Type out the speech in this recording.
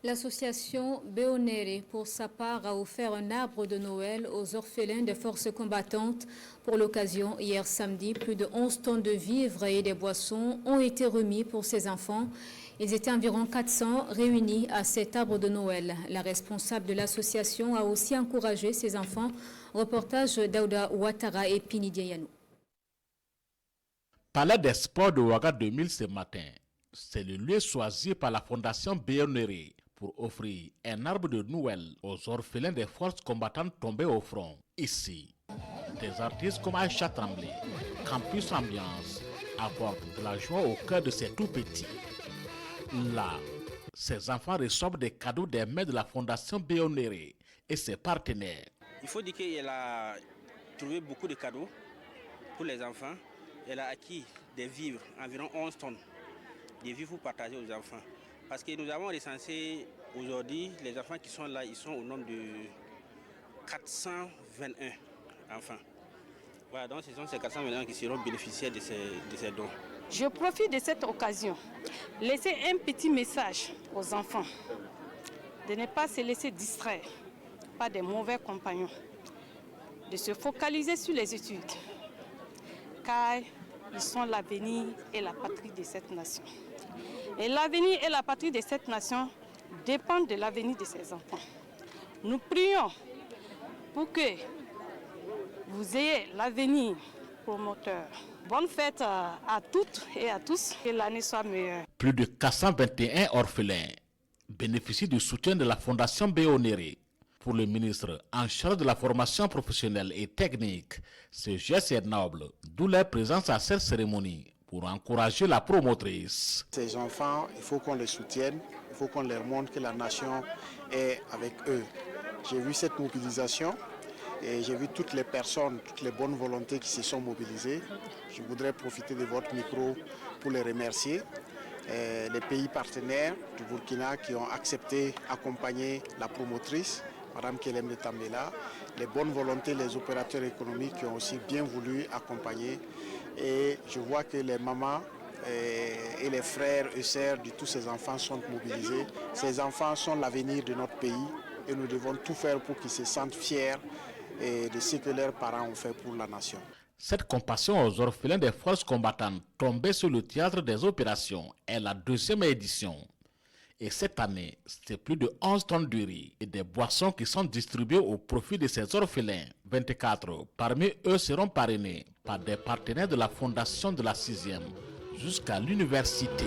L'association Béonéré, pour sa part, a offert un arbre de Noël aux orphelins des forces combattantes. Pour l'occasion, hier samedi, plus de 11 tonnes de vivres et des boissons ont été remis pour ces enfants. Ils étaient environ 400 réunis à cet arbre de Noël. La responsable de l'association a aussi encouragé ces enfants. Reportage d'Aouda Ouattara et Pini Diayanou. Palais des Sports de Ouaga 2000 ce matin. C'est le lieu choisi par la Fondation Béonéré pour offrir un arbre de Noël aux orphelins des forces combattantes tombées au front. Ici, des artistes comme Aïcha Tremblay, Campus Ambiance apportent de la joie au cœur de ces tout-petits. Là, ces enfants reçoivent des cadeaux des mains de la Fondation Béonéré et ses partenaires. Il faut dire qu'elle a trouvé beaucoup de cadeaux pour les enfants. Elle a acquis des vivres, environ 11 tonnes, des vivres pour partager aux enfants. Parce que nous avons recensé aujourd'hui, les enfants qui sont là, ils sont au nombre de 421 enfants. Voilà, donc ce sont ces 421 qui seront bénéficiaires de ces dons. Je profite de cette occasion, laisser un petit message aux enfants, de ne pas se laisser distraire par des mauvais compagnons, de se focaliser sur les études, car ils sont l'avenir et la patrie de cette nation. Et l'avenir et la patrie de cette nation dépendent de l'avenir de ces enfants. Nous prions pour que vous ayez l'avenir promoteur. Bonne fête à toutes et à tous, que l'année soit meilleure. Plus de 421 orphelins bénéficient du soutien de la Fondation Béonéré. Pour le ministre en charge de la formation professionnelle et technique, ce geste est noble, d'où leur présence à cette cérémonie pour encourager la promotrice. Ces enfants, il faut qu'on les soutienne, il faut qu'on leur montre que la nation est avec eux. J'ai vu cette mobilisation et j'ai vu toutes les personnes, toutes les bonnes volontés qui se sont mobilisées. Je voudrais profiter de votre micro pour les remercier. Les pays partenaires du Burkina qui ont accepté d'accompagner la promotrice, Madame Kelem de Tambela, les bonnes volontés, les opérateurs économiques qui ont aussi bien voulu accompagner. Et je vois que les mamans et les frères et sœurs de tous ces enfants sont mobilisés. Ces enfants sont l'avenir de notre pays et nous devons tout faire pour qu'ils se sentent fiers de ce que leurs parents ont fait pour la nation. Cette compassion aux orphelins des forces combattantes tombées sur le théâtre des opérations est la 2e édition. Et cette année, c'est plus de 11 tonnes de riz et des boissons qui sont distribuées au profit de ces orphelins. 24 parmi eux seront parrainés par des partenaires de la fondation de la 6e jusqu'à l'université.